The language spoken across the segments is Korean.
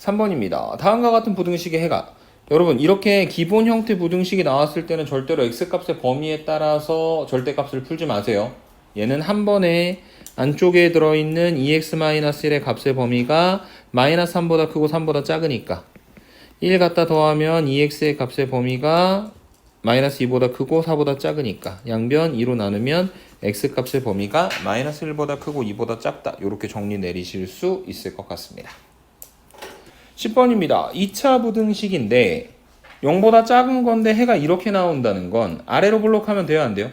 3번입니다. 다음과 같은 부등식의 해가 여러분 이렇게 기본 형태 부등식이 나왔을 때는 절대로 x값의 범위에 따라서 절대값을 풀지 마세요. 얘는 한 번에 안쪽에 들어있는 2x-1의 값의 범위가 마이너스 3보다 크고 3보다 작으니까 1 갖다 더하면 2x의 값의 범위가 마이너스 2보다 크고 4보다 작으니까 양변 2로 나누면 x값의 범위가 마이너스 1보다 크고 2보다 작다. 이렇게 정리 내리실 수 있을 것 같습니다. 10번입니다. 2차 부등식인데 0보다 작은 건데 해가 이렇게 나온다는 건 아래로 블록하면 돼요? 안 돼요?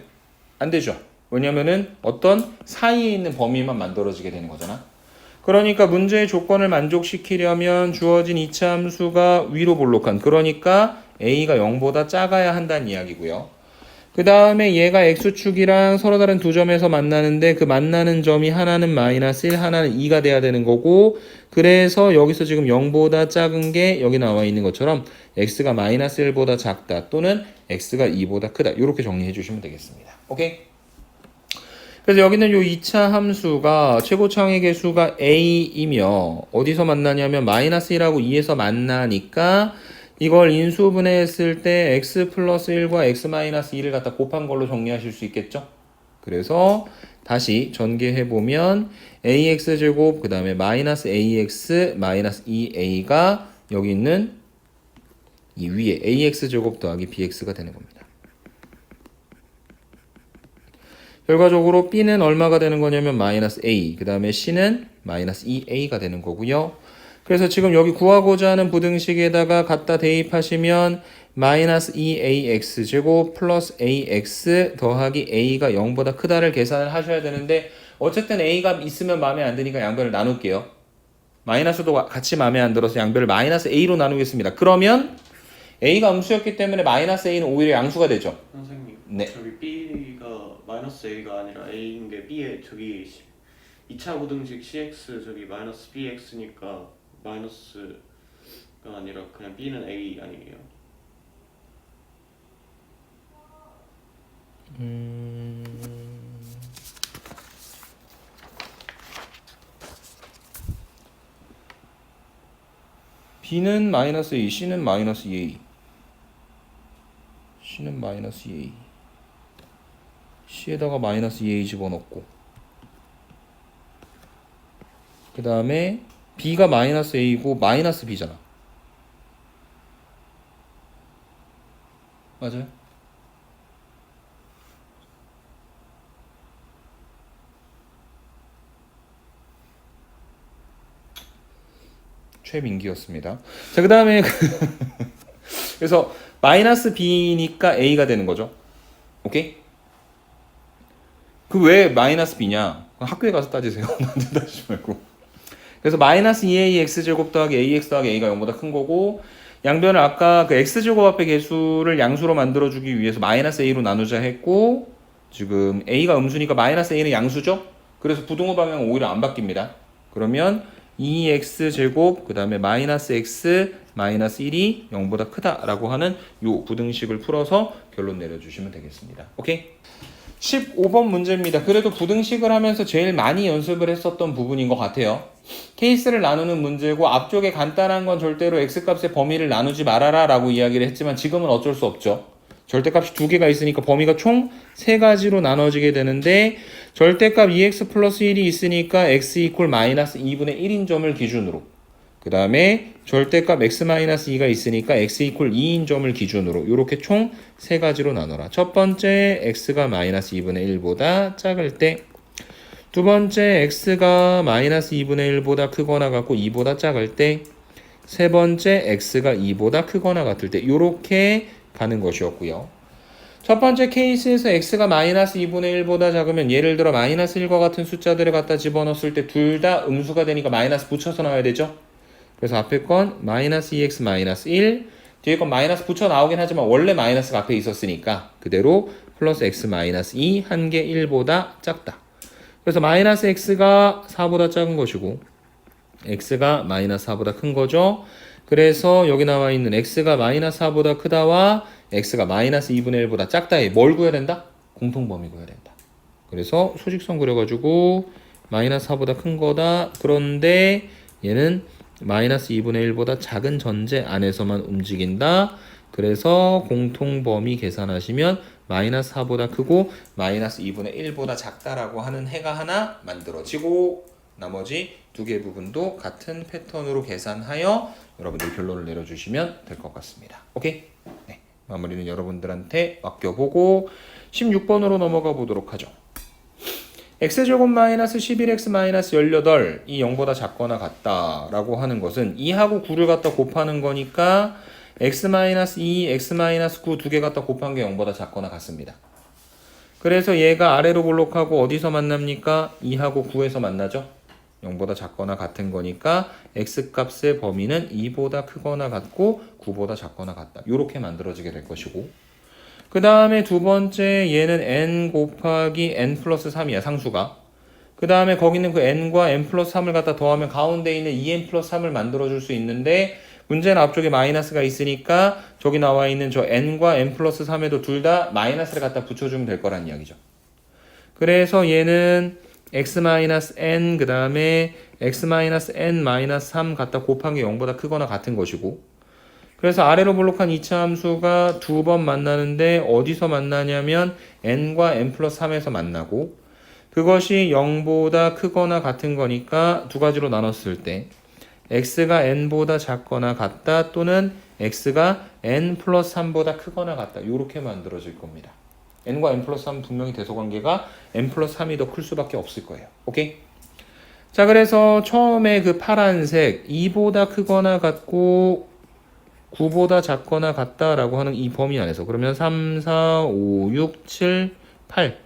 안 되죠. 왜냐면은 어떤 사이에 있는 범위만 만들어지게 되는 거잖아. 그러니까 문제의 조건을 만족시키려면 주어진 2차 함수가 위로 볼록한, 그러니까 a가 0보다 작아야 한다는 이야기고요. 그 다음에 얘가 x축이랑 서로 다른 두 점에서 만나는데 그 만나는 점이 하나는 마이너스 1, 하나는 2가 돼야 되는 거고, 그래서 여기서 지금 0보다 작은 게 여기 나와 있는 것처럼 x가 마이너스 1보다 작다 또는 x가 2보다 크다. 이렇게 정리해 주시면 되겠습니다. 오케이? 그래서 여기는 요 2차 함수가 최고창의 개수가 a이며 어디서 만나냐면 마이너스 1하고 2에서 만나니까 이걸 인수분해했을 때 x 플러스 1과 x 마이너스 2를 갖다 곱한 걸로 정리하실 수 있겠죠? 그래서 다시 전개해보면 ax제곱 그 다음에 마이너스 ax 마이너스 2a가 여기 있는 이 위에 ax제곱 더하기 bx가 되는 겁니다. 결과적으로 b는 얼마가 되는 거냐면 마이너스 a, 그 다음에 c는 마이너스 2a가 되는 거고요. 그래서 지금 여기 구하고자 하는 부등식에다가 갖다 대입하시면 마이너스 2ax 제곱 플러스 ax 더하기 a가 0보다 크다를 계산을 하셔야 되는데 어쨌든 a가 있으면 마음에 안 드니까 양변을 나눌게요. 마이너스도 같이 마음에 안 들어서 양변을 마이너스 a로 나누겠습니다. 그러면 a가 음수였기 때문에 마이너스 a는 오히려 양수가 되죠. 선생님, 네. 저기 b가 마이너스 a가 아니라 a인 게 b에 저기 2차 부등식 cx 저기 마이너스 bx니까 마이너스가 아니라 그냥 b는 a 아니에요? b는 마이너스 a, c는 마이너스 2a, c는 마이너스 2a, c에다가 마이너스 2a 집어넣고 그 다음에 b가 마이너스 a고 마이너스 b잖아. 맞아요? 최민기였습니다. 자, 그 다음에 그래서 마이너스 b니까 a가 되는 거죠. 오케이? 그 왜 마이너스 b냐? 학교에 가서 따지세요. 나한테 따지지 말고. 그래서 마이너스 2ax 제곱 더하기 ax 더하기 a가 0보다 큰 거고, 양변을 아까 그 x제곱 앞에 개수를 양수로 만들어주기 위해서 마이너스 a로 나누자 했고, 지금 a가 음수니까 마이너스 a는 양수죠? 그래서 부등호 방향은 오히려 안 바뀝니다. 그러면 2x 제곱 그 다음에 마이너스 x 마이너스 1이 0보다 크다라고 하는 요 부등식을 풀어서 결론 내려주시면 되겠습니다. 오케이? 15번 문제입니다. 그래도 부등식을 하면서 제일 많이 연습을 했었던 부분인 것 같아요. 케이스를 나누는 문제고 앞쪽에 간단한 건 절대로 x값의 범위를 나누지 말아라 라고 이야기를 했지만 지금은 어쩔 수 없죠. 절대값이 두 개가 있으니까 범위가 총 세 가지로 나눠지게 되는데 절대값 2x 플러스 1이 있으니까 x 이퀄 마이너스 2분의 1인 점을 기준으로, 그 다음에 절대값 x 마이너스 2가 있으니까 x 이퀄 2인 점을 기준으로 이렇게 총 세 가지로 나눠라. 첫 번째 x가 마이너스 2분의 1보다 작을 때, 두 번째 x가 마이너스 2분의 1보다 크거나 같고 2보다 작을 때, 세 번째 x가 2보다 크거나 같을 때 이렇게 가는 것이었고요. 첫 번째 케이스에서 x가 마이너스 2분의 1보다 작으면 예를 들어 마이너스 1과 같은 숫자들을 갖다 집어넣었을 때 둘 다 음수가 되니까 마이너스 붙여서 나와야 되죠. 그래서 앞에 건 마이너스 2x 마이너스 1, 뒤에 건 마이너스 붙여 나오긴 하지만 원래 마이너스가 앞에 있었으니까 그대로 플러스 x 마이너스 2 한 개 1보다 작다. 그래서 마이너스 x가 4보다 작은 것이고 x가 마이너스 4보다 큰 거죠. 그래서 여기 나와 있는 x가 마이너스 4보다 크다와 x가 마이너스 2분의 1보다 작다에 뭘 구해야 된다? 공통범위 구해야 된다. 그래서 소직선 그려가지고 마이너스 4보다 큰 거다. 그런데 얘는 마이너스 2분의 1보다 작은 전제 안에서만 움직인다. 그래서 공통범위 계산하시면 마이너스 4보다 크고 마이너스 2분의 1보다 작다라고 하는 해가 하나 만들어지고 나머지 두 개 부분도 같은 패턴으로 계산하여 여러분들 결론을 내려주시면 될 것 같습니다. 오케이? 네, 마무리는 여러분들한테 맡겨보고 16번으로 넘어가 보도록 하죠. x제곱 마이너스 11x 마이너스 18 이 0보다 작거나 같다라고 하는 것은 2하고 9를 갖다 곱하는 거니까 x 마이너스 2, x 마이너스 9 두 개 갖다 곱한 게 0보다 작거나 같습니다. 그래서 얘가 아래로 볼록하고 어디서 만납니까? 2하고 9에서 만나죠? 0보다 작거나 같은 거니까 x 값의 범위는 2보다 크거나 같고 9보다 작거나 같다. 이렇게 만들어지게 될 것이고 그 다음에 두 번째 얘는 n 곱하기 n 플러스 3이야 상수가. 그 다음에 거기는 그 n과 n 플러스 3을 갖다 더하면 가운데 있는 2n 플러스 3을 만들어줄 수 있는데 문제는 앞쪽에 마이너스가 있으니까 저기 나와 있는 저 n과 n 플러스 3에도 둘 다 마이너스를 갖다 붙여주면 될 거란 이야기죠. 그래서 얘는 x-n 그 다음에 x-n-3 갖다 곱한 게 0보다 크거나 같은 것이고 그래서 아래로 볼록한 2차 함수가 두 번 만나는데 어디서 만나냐면 n과 n 플러스 3에서 만나고 그것이 0보다 크거나 같은 거니까 두 가지로 나눴을 때 x가 n보다 작거나 같다 또는 x가 n 플러스 3보다 크거나 같다 이렇게 만들어질 겁니다. n과 n 플러스 3 분명히 대소관계가 n 플러스 3이 더 클 수밖에 없을 거예요. 오케이? 자 그래서 처음에 그 파란색 2보다 크거나 같고 9보다 작거나 같다라고 하는 이 범위 안에서 그러면 3, 4, 5, 6, 7, 8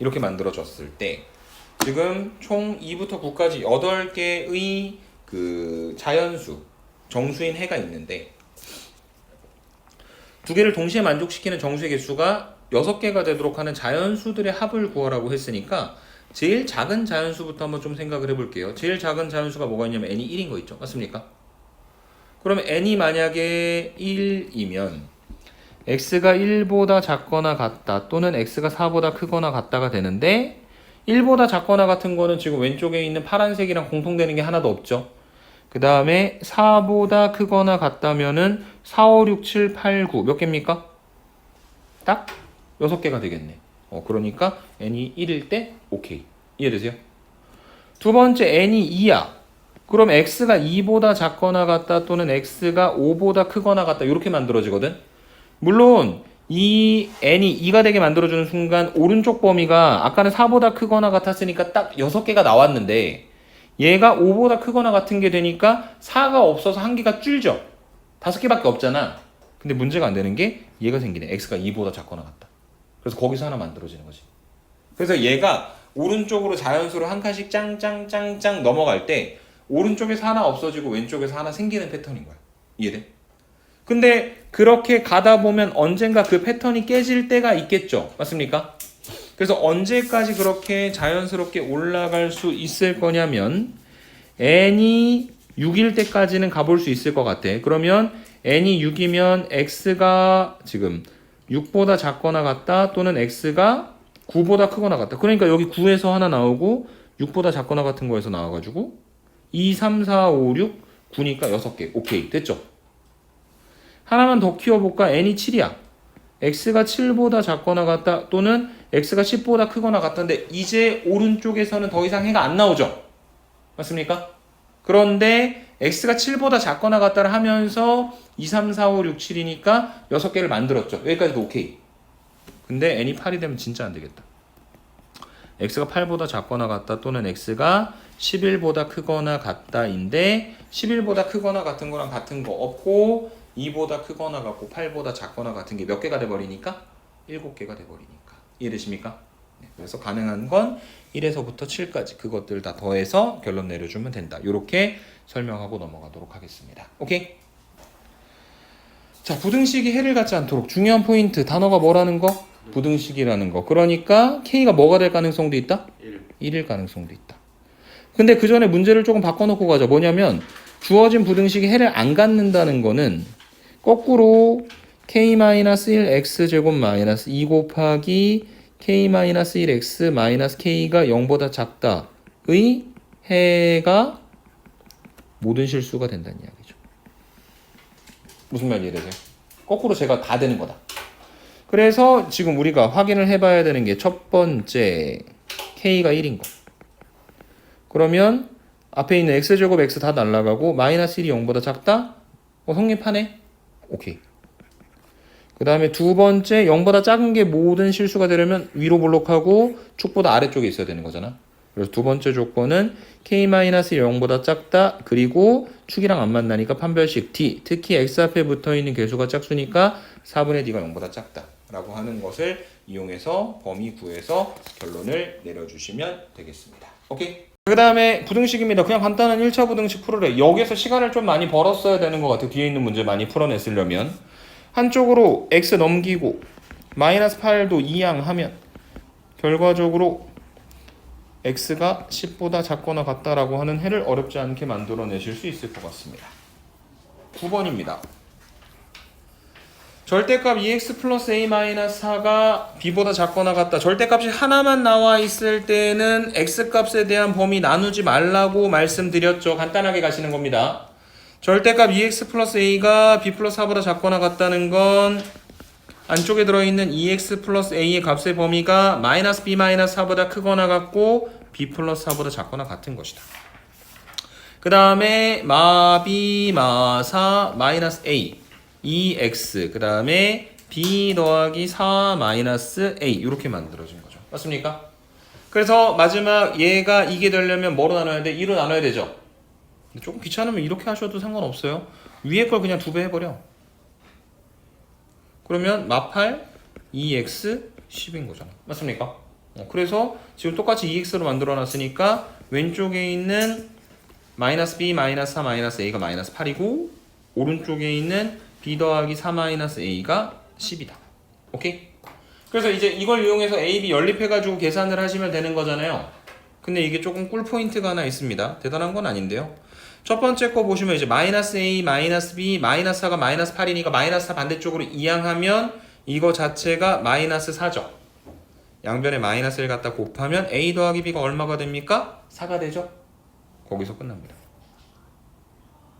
이렇게 만들어졌을 때 지금 총 2부터 9까지 8개의 그 자연수 정수인 해가 있는데 두 개를 동시에 만족시키는 정수의 개수가 6개가 되도록 하는 자연수들의 합을 구하라고 했으니까 제일 작은 자연수부터 한번 좀 생각을 해볼게요. 제일 작은 자연수가 뭐가 있냐면 n이 1인 거 있죠. 맞습니까? 그러면 n이 만약에 1이면 x가 1보다 작거나 같다 또는 x가 4보다 크거나 같다가 되는데 1보다 작거나 같은 거는 지금 왼쪽에 있는 파란색이랑 공통되는 게 하나도 없죠. 그 다음에 4보다 크거나 같다면은 4, 5, 6, 7, 8, 9 몇 개입니까? 딱 6개가 되겠네. 그러니까 n이 1일 때 오케이. 이해되세요? 두 번째 n이 2야. 그럼 x가 2보다 작거나 같다 또는 x가 5보다 크거나 같다 이렇게 만들어지거든. 물론 이 n이 2가 되게 만들어주는 순간 오른쪽 범위가 아까는 4보다 크거나 같았으니까 딱 6개가 나왔는데 얘가 5보다 크거나 같은 게 되니까 4가 없어서 한 개가 줄죠. 5개밖에 없잖아. 근데 문제가 안 되는 게 얘가 생기네. x가 2보다 작거나 같다. 그래서 거기서 하나 만들어지는 거지. 그래서 얘가 오른쪽으로 자연수로 한 칸씩 짱짱짱짱 넘어갈 때 오른쪽에서 하나 없어지고 왼쪽에서 하나 생기는 패턴인 거야. 이해돼? 근데 그렇게 가다 보면 언젠가 그 패턴이 깨질 때가 있겠죠. 맞습니까? 그래서 언제까지 그렇게 자연스럽게 올라갈 수 있을 거냐면 n이 6일 때까지는 가볼 수 있을 것 같아. 그러면 n이 6이면 x가 지금 6보다 작거나 같다 또는 x가 9보다 크거나 같다. 그러니까 여기 9에서 하나 나오고 6보다 작거나 같은 거에서 나와가지고 2, 3, 4, 5, 6, 9니까 6개. 오케이. 됐죠? 하나만 더 키워볼까? n이 7이야. x가 7보다 작거나 같다 또는 x가 10보다 크거나 같다인데 이제 오른쪽에서는 더 이상 해가 안 나오죠? 맞습니까? 그런데 x가 7보다 작거나 같다를 하면서 2, 3, 4, 5, 6, 7이니까 6개를 만들었죠. 여기까지도 오케이. 근데 n이 8이 되면 진짜 안 되겠다. x가 8보다 작거나 같다 또는 x가 11보다 크거나 같다인데 11보다 크거나 같은 거랑 같은 거 없고 2보다 크거나 같고 8보다 작거나 같은 게 몇 개가 돼버리니까? 7개가 돼버리니까. 이해되십니까? 네, 그래서 가능한 건 1에서부터 7까지 그것들 다 더해서 결론 내려주면 된다. 이렇게 설명하고 넘어가도록 하겠습니다. 오케이? 자, 부등식이 해를 갖지 않도록 중요한 포인트 단어가 뭐라는 거? 부등식이라는 거. 그러니까 K가 뭐가 될 가능성도 있다? 1일 가능성도 있다. 근데 그 전에 문제를 조금 바꿔놓고 가자. 뭐냐면 주어진 부등식이 해를 안 갖는다는 거는 거꾸로 k-1x제곱 마이너스 2 곱하기 k-1x 마이너스 k가 0보다 작다의 해가 모든 실수가 된다는 이야기죠. 무슨 말 이해되세요? 거꾸로 제가 다 되는 거다. 그래서 지금 우리가 확인을 해봐야 되는 게 첫 번째 k가 1인 거. 그러면 앞에 있는 x제곱 x 다 날라가고 마이너스 1이 0보다 작다? 성립하네? 오케이. 그 다음에 두 번째 0보다 작은 게 모든 실수가 되려면 위로 볼록하고 축보다 아래쪽에 있어야 되는 거잖아. 그래서 두 번째 조건은 k-1이 0보다 작다. 그리고 축이랑 안 만나니까 판별식 d. 특히 x 앞에 붙어있는 개수가 짝수니까 4분의 d가 0보다 작다. 라고 하는 것을 이용해서 범위 구해서 결론을 내려주시면 되겠습니다. 오케이? 그 다음에 부등식입니다. 그냥 간단한 1차 부등식 풀으래. 여기서 시간을 좀 많이 벌었어야 되는 것 같아요. 뒤에 있는 문제 많이 풀어냈으려면. 한쪽으로 x 넘기고 마이너스 8도 이항하면 결과적으로 x가 10보다 작거나 같다라고 하는 해를 어렵지 않게 만들어내실 수 있을 것 같습니다. 9번입니다. 절대값 2x 플러스 a-4가 b보다 작거나 같다. 절대값이 하나만 나와 있을 때는 x값에 대한 범위 나누지 말라고 말씀드렸죠. 간단하게 가시는 겁니다. 절대값 2x 플러스 a가 b 플러스 4보다 작거나 같다는 건 안쪽에 들어있는 2x 플러스 a의 값의 범위가 마이너스 b 마이너스 4보다 크거나 같고 b 플러스 4보다 작거나 같은 것이다. 그 다음에 마b 마4 마이너스 a 2x 그 다음에 b 더하기 4 마이너스 a 이렇게 만들어진 거죠. 맞습니까? 그래서 마지막 얘가 이게 되려면 뭐로 나눠야 돼? 2로 나눠야 되죠. 조금 귀찮으면 이렇게 하셔도 상관없어요. 위에 걸 그냥 2배 해버려. 그러면 마8 2x 10인 거잖아. 맞습니까? 그래서 지금 똑같이 2x로 만들어놨으니까 왼쪽에 있는 마이너스 b 마이너스 4 마이너스 a가 마이너스 8이고 오른쪽에 있는 b 더하기 4 마이너스 a가 10이다. 오케이? 그래서 이제 이걸 이용해서 a, b 연립해가지고 계산을 하시면 되는 거잖아요. 근데 이게 조금 꿀 포인트가 하나 있습니다. 대단한 건 아닌데요. 첫 번째 거 보시면 이제 마이너스 a, 마이너스 b, 마이너스 4가 마이너스 8이니까 마이너스 4 반대쪽으로 이항하면 이거 자체가 마이너스 4죠. 양변에 마이너스를 갖다 곱하면 a 더하기 b가 얼마가 됩니까? 4가 되죠. 거기서 끝납니다.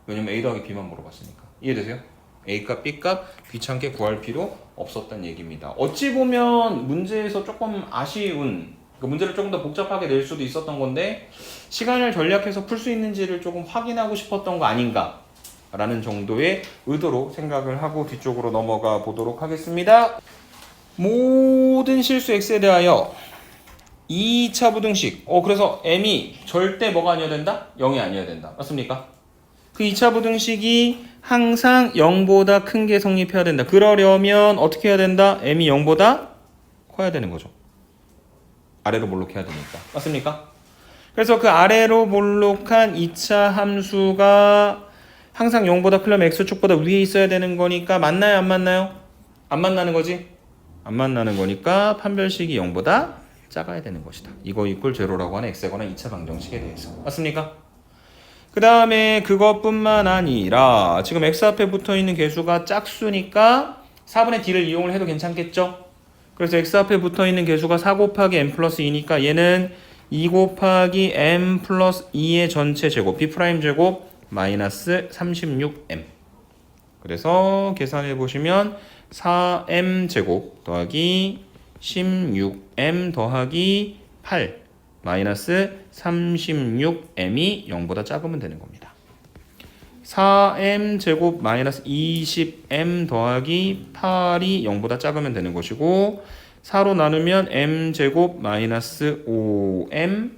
왜냐면 a 더하기 b만 물어봤으니까. 이해되세요? A값, B값 귀찮게 구할 필요 없었단 얘기입니다. 어찌 보면 문제에서 조금 아쉬운, 문제를 조금 더 복잡하게 낼 수도 있었던 건데 시간을 전략해서 풀 수 있는지를 조금 확인하고 싶었던 거 아닌가 라는 정도의 의도로 생각을 하고 뒤쪽으로 넘어가 보도록 하겠습니다. 모든 실수 x에 대하여 2차 부등식 그래서 m이 절대 뭐가 아니어야 된다? 0이 아니어야 된다. 맞습니까? 그 2차 부등식이 항상 0보다 큰 게 성립해야 된다. 그러려면 어떻게 해야 된다? m이 0보다 커야 되는 거죠. 아래로 볼록해야 되니까. 맞습니까? 그래서 그 아래로 볼록한 2차 함수가 항상 0보다 크려면 x축보다 위에 있어야 되는 거니까 맞나요? 안 맞나요? 안 만나는 거지? 안 만나는 거니까 판별식이 0보다 작아야 되는 것이다. 이거 이꼴 제로라고 하는 x에 관한 2차 방정식에 대해서. 맞습니까? 그 다음에 그것뿐만 아니라 지금 x 앞에 붙어있는 개수가 짝수니까 4분의 d를 이용을 해도 괜찮겠죠? 그래서 x 앞에 붙어있는 개수가 4 곱하기 m 플러스 2니까 얘는 2 곱하기 m 플러스 2의 전체 제곱 b 프라임 제곱 마이너스 36m. 그래서 계산해 보시면 4m 제곱 더하기 16m 더하기 8 마이너스 36m이 0보다 작으면 되는 겁니다. 4m 제곱 마이너스 20m 더하기 8이 0보다 작으면 되는 것이고 4로 나누면 m 제곱 마이너스 5m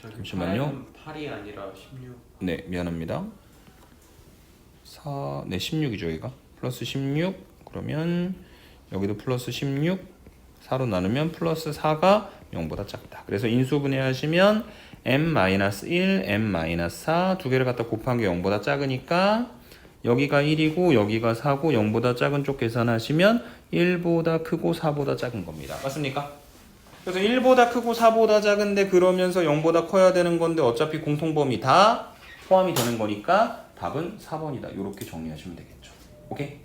잠시만요. 8이 아니라 16. 네, 미안합니다. 16이죠, 얘가. 플러스 16. 그러면 여기도 플러스 16. 4로 나누면 플러스 4가 0보다 작다. 그래서 인수분해 하시면 m-1, m-4 두 개를 갖다 곱한 게 0보다 작으니까 여기가 1이고 여기가 4고 0보다 작은 쪽 계산하시면 1보다 크고 4보다 작은 겁니다. 맞습니까? 그래서 1보다 크고 4보다 작은데 그러면서 0보다 커야 되는 건데 어차피 공통범위 다 포함이 되는 거니까 답은 4번이다. 이렇게 정리하시면 되겠죠. 오케이?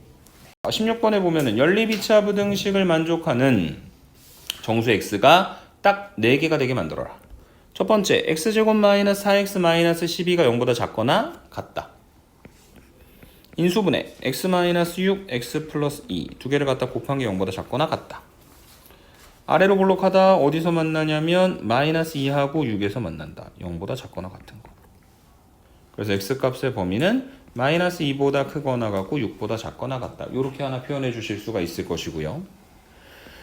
16번에 보면은 연립 2차 부등식을 만족하는 정수 x가 딱 4개가 되게 만들어라. 첫 번째 x제곱 마이너스 4x 마이너스 12가 0보다 작거나 같다. 인수분해 x 마이너스 6, x 플러스 2 두 개를 갖다 곱한 게 0보다 작거나 같다. 아래로 볼록하다 어디서 만나냐면 마이너스 2하고 6에서 만난다. 0보다 작거나 같은 거. 그래서 x값의 범위는 마이너스 2보다 크거나 같고 6보다 작거나 같다. 이렇게 하나 표현해 주실 수가 있을 것이고요.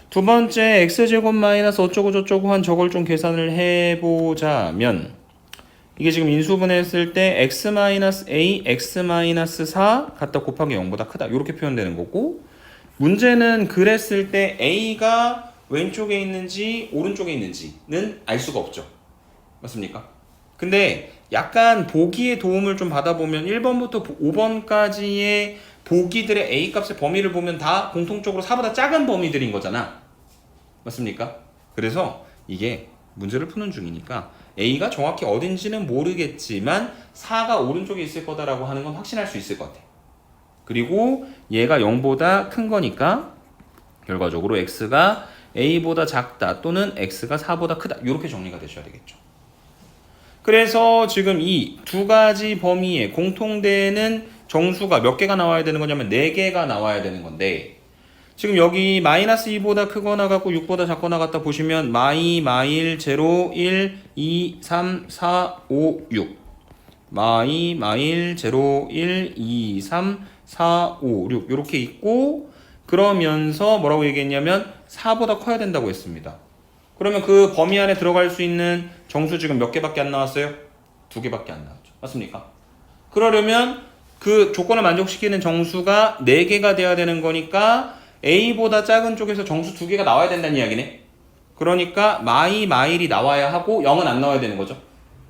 두 번째 x제곱 마이너스 어쩌고 저쩌고 한 저걸 좀 계산을 해보자면 이게 지금 인수분해했을 때 x 마이너스 a, x 마이너스 4 갖다 곱하기 0보다 크다. 이렇게 표현되는 거고 문제는 그랬을 때 a가 왼쪽에 있는지 오른쪽에 있는지는 알 수가 없죠. 맞습니까? 근데 약간 보기의 도움을 좀 받아보면 1번부터 5번까지의 보기들의 A값의 범위를 보면 다 공통적으로 4보다 작은 범위들인 거잖아. 맞습니까? 그래서 이게 문제를 푸는 중이니까 A가 정확히 어딘지는 모르겠지만 4가 오른쪽에 있을 거다라고 하는 건 확신할 수 있을 것 같아. 그리고 얘가 0보다 큰 거니까 결과적으로 X가 A보다 작다 또는 X가 4보다 크다. 이렇게 정리가 되셔야 되겠죠. 그래서 지금 이 두 가지 범위에 공통되는 정수가 몇 개가 나와야 되는 거냐면 4개가 나와야 되는 건데 지금 여기 마이너스 2보다 크거나 같고 6보다 작거나 같다 보시면 마일 0, 1, 2, 3, 4, 5, 6 마일 0, 1, 2, 3, 4, 5, 6 이렇게 있고 그러면서 뭐라고 얘기했냐면 4보다 커야 된다고 했습니다. 그러면 그 범위 안에 들어갈 수 있는 정수 지금 몇 개밖에 안 나왔어요? 2개밖에 안 나왔죠. 맞습니까? 그러려면 그 조건을 만족시키는 정수가 4개가 돼야 되는 거니까 A보다 작은 쪽에서 정수 2개가 나와야 된다는 이야기네. 그러니까 마일이 나와야 하고 0은 안 나와야 되는 거죠.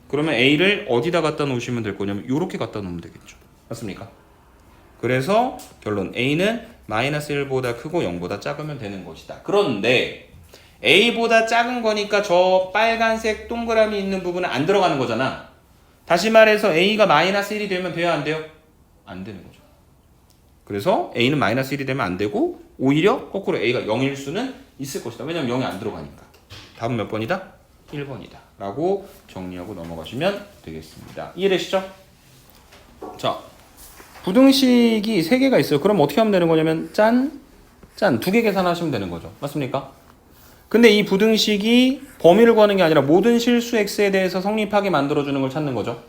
그러면 A를 어디다 갖다 놓으시면 될 거냐면 이렇게 갖다 놓으면 되겠죠. 맞습니까? 그래서 결론 A는 마이너스 1보다 크고 0보다 작으면 되는 것이다. 그런데 A보다 작은 거니까 저 빨간색 동그라미 있는 부분은 안 들어가는 거잖아. 다시 말해서 A가 마이너스 1이 되면 돼요? 안 돼요? 안 되는 거죠. 그래서 A는 마이너스 1이 되면 안 되고 오히려 거꾸로 A가 0일 수는 있을 것이다. 왜냐면 0이 안 들어가니까. 답은 몇 번이다? 1번이다. 라고 정리하고 넘어가시면 되겠습니다. 이해되시죠? 자, 부등식이 3개가 있어요. 그럼 어떻게 하면 되는 거냐면 짠, 2개 계산하시면 되는 거죠. 맞습니까? 근데 이 부등식이 범위를 구하는 게 아니라 모든 실수 x에 대해서 성립하게 만들어주는 걸 찾는 거죠.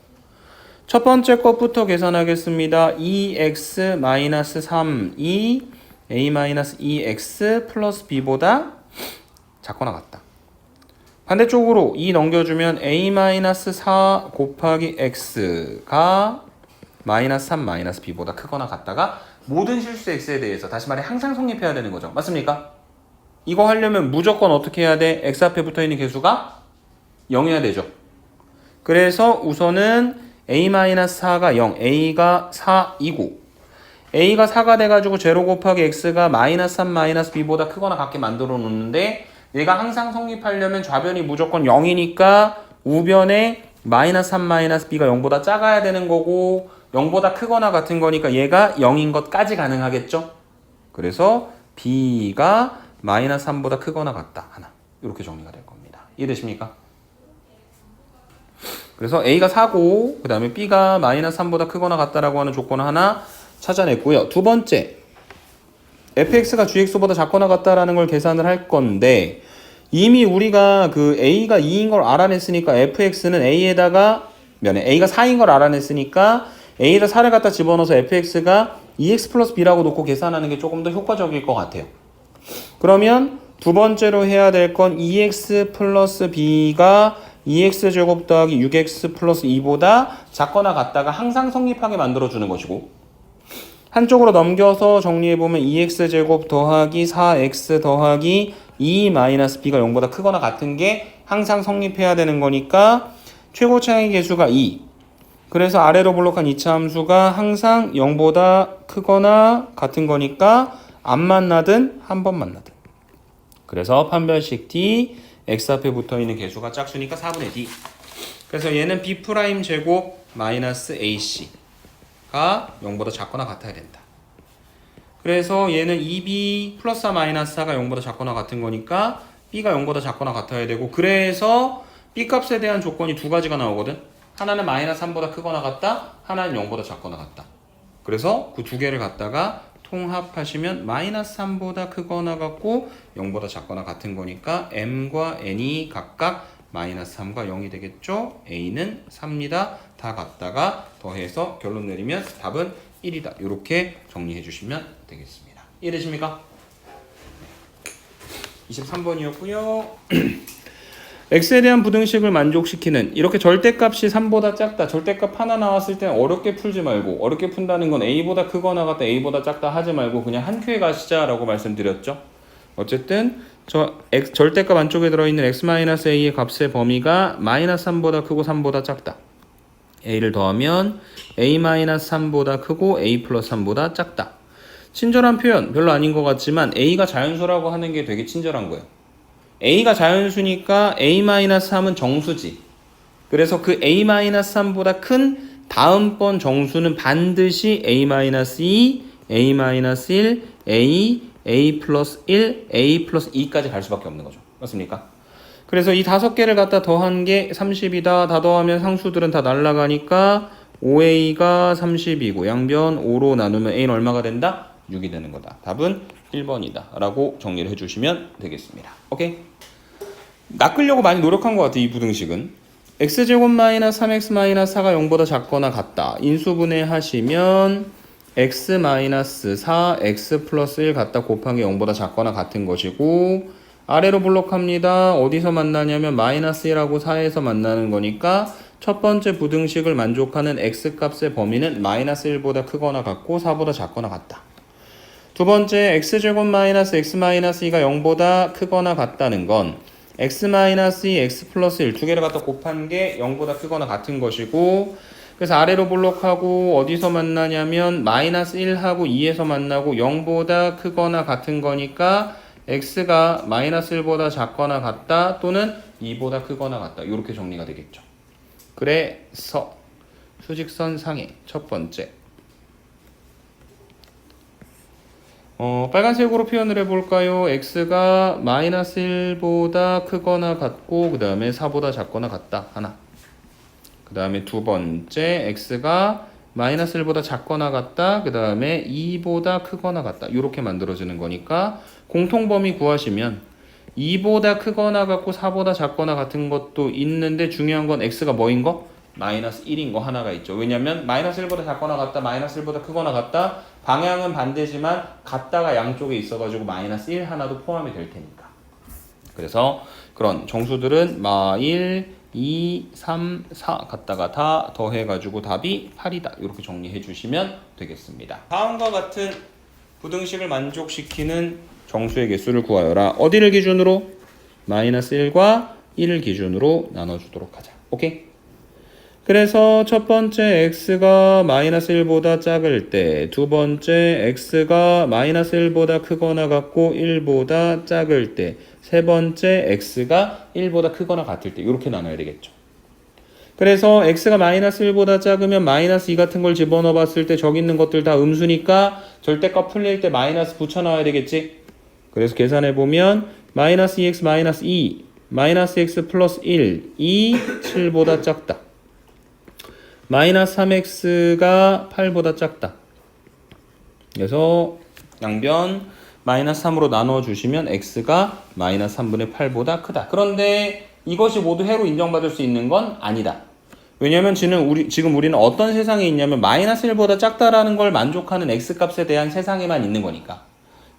첫 번째 것부터 계산하겠습니다. 2x-3이 a-2x 플러스 b보다 작거나 같다. 반대쪽으로 2 넘겨주면 a-4 곱하기 x가 마이너스 3 마이너스 b보다 크거나 같다가 모든 실수 x에 대해서 다시 말해 항상 성립해야 되는 거죠. 맞습니까? 이거 하려면 무조건 어떻게 해야 돼? x 앞에 붙어있는 개수가 0이어야 되죠. 그래서 우선은 a-4가 0, a가 4이고 a가 4가 돼가지고 제로 곱하기 x가 마이너스 3 마이너스 b보다 크거나 같게 만들어 놓는데 얘가 항상 성립하려면 좌변이 무조건 0이니까 우변에 마이너스 3 마이너스 b가 0보다 작아야 되는 거고 0보다 크거나 같은 거니까 얘가 0인 것까지 가능하겠죠. 그래서 b가 마이너스 3보다 크거나 같다. 하나. 이렇게 정리가 될 겁니다. 이해되십니까? 그래서 A가 4고 그 다음에 B가 마이너스 3보다 크거나 같다라고 하는 조건을 하나 찾아냈고요. 두 번째, fx가 gx보다 작거나 같다라는 걸 계산을 할 건데 이미 우리가 그 A가 2인 걸 알아냈으니까 fx는 A에다가 A가 4인 걸 알아냈으니까 A에다 4를 갖다 집어넣어서 fx가 2x 플러스 b라고 놓고 계산하는 게 조금 더 효과적일 것 같아요. 그러면 두 번째로 해야 될 건 2x 플러스 b가 2x 제곱 더하기 6x 플러스 2보다 작거나 같다가 항상 성립하게 만들어주는 것이고 한쪽으로 넘겨서 정리해보면 2x 제곱 더하기 4x 더하기 2 마이너스 b가 0보다 크거나 같은 게 항상 성립해야 되는 거니까 최고 차이 계수가 2. 그래서 아래로 볼록한 2차 함수가 항상 0보다 크거나 같은 거니까 안 만나든 한 번 만나든. 그래서 판별식 D, x 앞에 붙어있는 개수가 짝수니까 4분의 D. 그래서 얘는 B' 제곱 마이너스 AC가 0보다 작거나 같아야 된다. 그래서 얘는 2B 플러스 마이너스 4가 0보다 작거나 같은 거니까 B가 0보다 작거나 같아야 되고 그래서 B값에 대한 조건이 두 가지가 나오거든. 하나는 마이너스 3보다 크거나 같다. 하나는 0보다 작거나 같다. 그래서 그 두 개를 갖다가 통합하시면 마이너스 3보다 크거나 같고 0보다 작거나 같은 거니까 m과 n이 각각 마이너스 3과 0이 되겠죠. a는 3입니다. 다 갖다가 더해서 결론 내리면 답은 1이다. 이렇게 정리해 주시면 되겠습니다. 이해되십니까? 23번이었고요. x에 대한 부등식을 만족시키는 이렇게 절대값이 3보다 작다. 절대값 하나 나왔을 때 어렵게 풀지 말고 어렵게 푼다는 건 a보다 크거나 같다 a보다 작다 하지 말고 그냥 한 큐에 가시자라고 말씀드렸죠. 어쨌든 저 절대값 안쪽에 들어있는 x-a의 값의 범위가 마이너스 3보다 크고 3보다 작다. a를 더하면 a-3보다 크고 a 플러스 3보다 작다. 친절한 표현 별로 아닌 것 같지만 a가 자연수라고 하는 게 되게 친절한 거예요. a가 자연수니까 a-3은 정수지. 그래서 그 a-3보다 큰 다음번 정수는 반드시 a-2, a-1, a 플러스 1, a 플러스 2까지 갈 수밖에 없는 거죠. 맞습니까? 그래서 이 5개를 갖다 더한 게 30이다. 다 더하면 상수들은 다 날라가니까 5a가 30이고 양변 5로 나누면 a는 얼마가 된다? 6이 되는 거다. 답은 1번이다. 라고 정리를 해주시면 되겠습니다. 오케이? 낚으려고 많이 노력한 것 같아요. 이 부등식은. x제곱 마이너스 3x 마이너스 4가 0보다 작거나 같다. 인수분해 하시면 x 마이너스 4, x 플러스 1 갖다 곱한 게 0보다 작거나 같은 것이고 아래로 블록합니다. 어디서 만나냐면 마이너스 1하고 4에서 만나는 거니까 첫 번째 부등식을 만족하는 x값의 범위는 마이너스 1보다 크거나 같고 4보다 작거나 같다. 두 번째 x제곱 마이너스 x 마이너스 2가 0보다 크거나 같다는 건 x 마이너스 2, x 플러스 1 두 개를 갖다 곱한 게 0보다 크거나 같은 것이고 그래서 아래로 블록하고 어디서 만나냐면 마이너스 1하고 2에서 만나고 0보다 크거나 같은 거니까 x가 마이너스 1보다 작거나 같다 또는 2보다 크거나 같다. 이렇게 정리가 되겠죠. 그래서 수직선 상의 첫 번째 빨간색으로 표현을 해볼까요? x가 마이너스 1보다 크거나 같고 그 다음에 4보다 작거나 같다. 하나. 그 다음에 두 번째 x가 마이너스 1보다 작거나 같다. 그 다음에 2보다 크거나 같다. 이렇게 만들어지는 거니까 공통범위 구하시면 2보다 크거나 같고 4보다 작거나 같은 것도 있는데 중요한 건 x가 뭐인 거? 마이너스 1인 거 하나가 있죠. 왜냐면 마이너스 1보다 작거나 같다. 마이너스 1보다 크거나 같다. 방향은 반대지만 같다가 양쪽에 있어가지고 마이너스 1 하나도 포함이 될 테니까. 그래서 그런 정수들은 마1 2, 3, 4 갖다가 다 더해가지고 답이 8이다. 이렇게 정리해 주시면 되겠습니다. 다음과 같은 부등식을 만족시키는 정수의 개수를 구하여라. 어디를 기준으로? 마이너스 1과 1을 기준으로 나눠주도록 하자. 오케이? 그래서 첫 번째 x가 마이너스 1보다 작을 때 두 번째 x가 마이너스 1보다 크거나 같고 1보다 작을 때 세 번째 x가 1보다 크거나 같을 때 이렇게 나눠야 되겠죠. 그래서 x가 마이너스 1보다 작으면 마이너스 2 같은 걸 집어넣어 봤을 때 저기 있는 것들 다 음수니까 절대값 풀릴 때 마이너스 붙여 넣어야 되겠지. 그래서 계산해 보면 마이너스 2x 마이너스 2 마이너스 x 플러스 1 2 7보다 작다. 마이너스 3x가 8보다 작다. 그래서 양변 마이너스 3으로 나누어 주시면 x가 마이너스 3분의 8보다 크다. 그런데 이것이 모두 해로 인정받을 수 있는 건 아니다. 왜냐면 지금 우리는 어떤 세상에 있냐면 마이너스 1보다 작다라는 걸 만족하는 x값에 대한 세상에만 있는 거니까.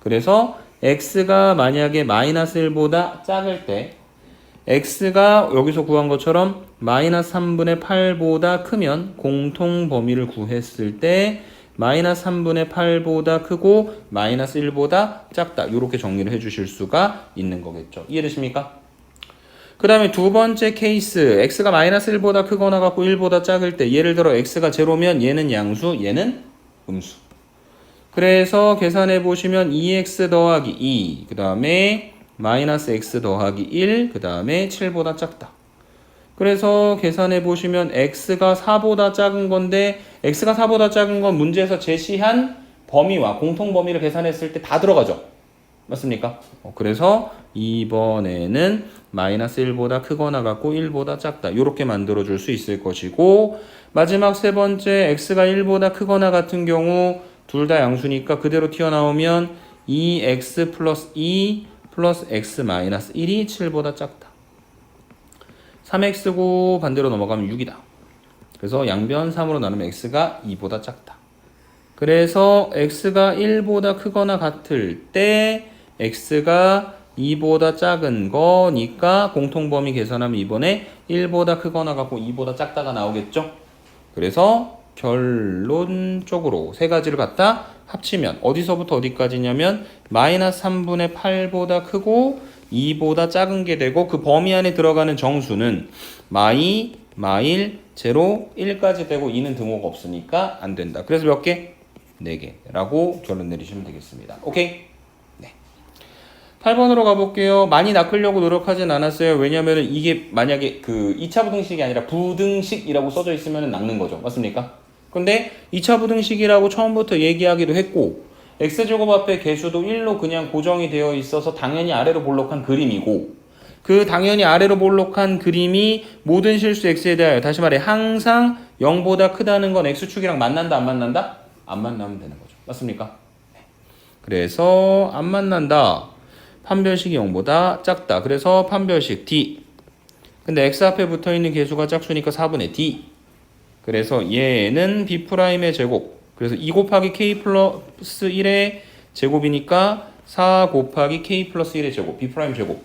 그래서 x가 만약에 마이너스 1보다 작을 때 x가 여기서 구한 것처럼 마이너스 3분의 8보다 크면 공통 범위를 구했을 때 마이너스 3분의 8보다 크고 마이너스 1보다 작다. 이렇게 정리를 해주실 수가 있는 거겠죠. 이해되십니까? 그 다음에 두 번째 케이스 x가 마이너스 1보다 크거나 같고 1보다 작을 때 예를 들어 x가 제로면 얘는 양수, 얘는 음수. 그래서 계산해 보시면 2x 더하기 2, 그 다음에 마이너스 x 더하기 1, 그 다음에 7보다 작다. 그래서 계산해 보시면 x가 4보다 작은 건데 x가 4보다 작은 건 문제에서 제시한 범위와 공통 범위를 계산했을 때 다 들어가죠. 맞습니까? 그래서 이번에는 마이너스 1보다 크거나 같고 1보다 작다. 이렇게 만들어 줄 수 있을 것이고 마지막 세 번째 x가 1보다 크거나 같은 경우 둘 다 양수니까 그대로 튀어나오면 2x 플러스 2 플러스 x 마이너스 1이 7보다 작다. 3x고 반대로 넘어가면 6이다. 그래서 양변 3으로 나누면 x가 2보다 작다. 그래서 x가 1보다 크거나 같을 때 x가 2보다 작은 거니까 공통범위 계산하면 이번에 1보다 크거나 같고 2보다 작다가 나오겠죠. 그래서 결론적으로 세 가지를 갖다 합치면 어디서부터 어디까지냐면 마이너스 3분의 8보다 크고 2보다 작은 게 되고 그 범위 안에 들어가는 정수는 마이, 마일, 제로, 1까지 되고 2는 등호가 없으니까 안 된다. 그래서 몇 개? 4개라고 결론 내리시면 되겠습니다. 오케이? 네. 8번으로 가볼게요. 많이 낚으려고 노력하진 않았어요. 왜냐면 이게 만약에 그 2차 부등식이 아니라 부등식이라고 써져 있으면 낚는 거죠. 맞습니까? 근데 2차 부등식이라고 처음부터 얘기하기도 했고 x제곱 앞에 개수도 1로 그냥 고정이 되어 있어서 당연히 아래로 볼록한 그림이고 그 당연히 아래로 볼록한 그림이 모든 실수 x에 대하여 다시 말해 항상 0보다 크다는 건 x축이랑 만난다 안 만난다? 안 만나면 되는 거죠. 맞습니까? 네. 그래서 안 만난다. 판별식이 0보다 작다. 그래서 판별식 D. 근데 x 앞에 붙어있는 개수가 짝수니까 4분의 D. 그래서 얘는 B'의 제곱. 그래서 2 곱하기 K 플러스 1의 제곱이니까 4 곱하기 K 플러스 1의 제곱. B' 제곱.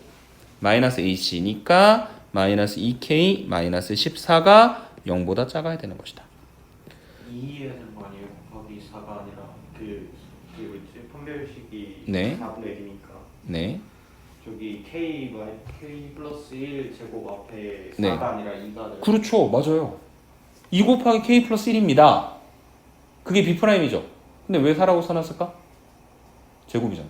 마이너스 AC니까 마이너스 2K 마이너스 14가 0보다 작아야 되는 것이다. 2해야 되는 거 아니에요? 곱하기 4가 아니라 그게 뭐지? 판별식이 네. 4분의 1이니까 네. 저기 K 플러스 1 제곱 앞에 4가 네. 아니라 2가 돼요. 그렇죠. 맞아요. 2 곱하기 K 플러스 1입니다. 그게 B'이죠. 근데 왜 4라고 써놨을까? 제곱이잖아.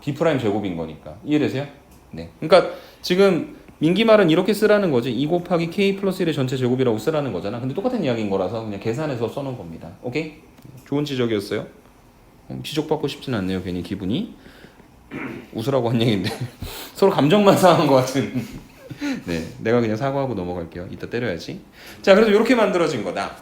B' 제곱인 거니까. 이해되세요? 네. 그러니까 지금 민기 말은 이렇게 쓰라는 거지. 2 곱하기 K 플러스 1의 전체 제곱이라고 쓰라는 거잖아. 근데 똑같은 이야기인 거라서 그냥 계산해서 써놓은 겁니다. 오케이? 좋은 지적이었어요. 지적받고 싶진 않네요. 괜히 기분이. 웃으라고 한 얘기인데 서로 감정만 상한 것 같은. 네, 내가 그냥 사과하고 넘어갈게요. 이따 때려야지. 자, 그래서 이렇게 만들어진 거다.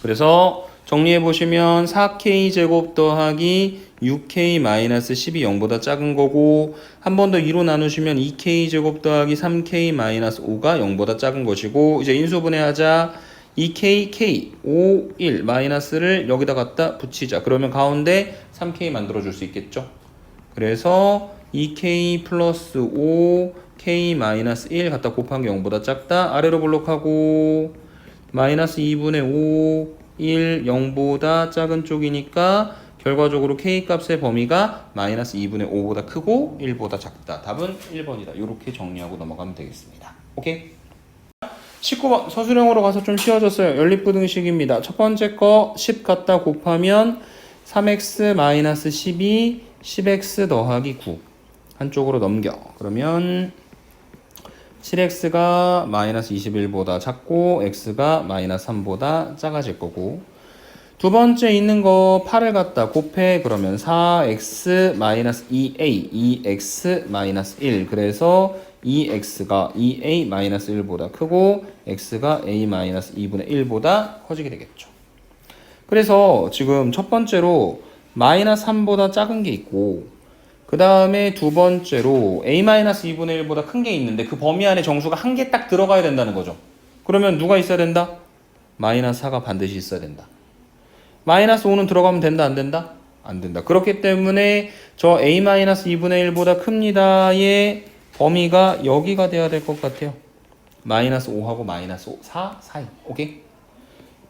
그래서 정리해 보시면 4K 제곱 더하기 6K 마이너스 10이 0보다 작은 거고 한 번 더 2로 나누시면 2K 제곱 더하기 3K 마이너스 5가 0보다 작은 것이고 이제 인수분해하자 2K, K, 5, 1 마이너스를 여기다 갖다 붙이자. 그러면 가운데 3K 만들어줄 수 있겠죠. 그래서 2K 플러스 5 K 마이너스 1 갖다 곱한 게 0보다 작다. 아래로 볼록하고 마이너스 2분의 5 1 0보다 작은 쪽이니까 결과적으로 K 값의 범위가 마이너스 2분의 5보다 크고 1보다 작다. 답은 1번이다. 이렇게 정리하고 넘어가면 되겠습니다. 오케이? 19번 서술형으로 가서 좀 쉬워졌어요. 연립부등식입니다. 첫 번째 거 10 갖다 곱하면 3x 마이너스 12 10x 더하기 9 한쪽으로 넘겨. 그러면 7x가 마이너스 21보다 작고 x가 마이너스 3보다 작아질 거고 두 번째 있는 거 8을 갖다 곱해. 그러면 4x 마이너스 2a 2x 마이너스 1 그래서 2x가 2a 마이너스 1보다 크고 x가 a 마이너스 2분의 1보다 커지게 되겠죠. 그래서 지금 첫 번째로 마이너스 3보다 작은 게 있고 그 다음에 두 번째로 a-2분의 1보다 큰 게 있는데 그 범위 안에 정수가 한 개 딱 들어가야 된다는 거죠. 그러면 누가 있어야 된다? 마이너스 4가 반드시 있어야 된다. 마이너스 5는 들어가면 된다 안 된다? 안 된다. 그렇기 때문에 저 a-2분의 1보다 큽니다의 범위가 여기가 돼야 될 것 같아요. 마이너스 5하고 마이너스 4 사이. 오케이?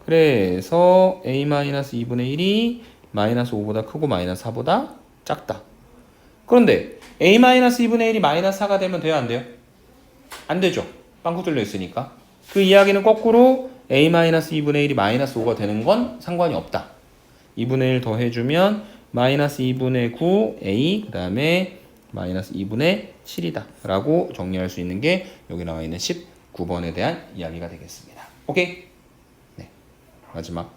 그래서 a-2분의 1이 마이너스 5보다 크고 마이너스 4보다 작다. 그런데 a-2분의 1이 마이너스 4가 되면 돼요 안 돼요? 안 되죠. 빵꾸 뚫려 있으니까. 그 이야기는 거꾸로 a-2분의 1이 마이너스 5가 되는 건 상관이 없다. 2분의 1 더해주면 마이너스 2분의 9 a 그 다음에 마이너스 2분의 7이다 라고 정리할 수 있는 게 여기 나와 있는 19번에 대한 이야기가 되겠습니다. 오케이? 네. 마지막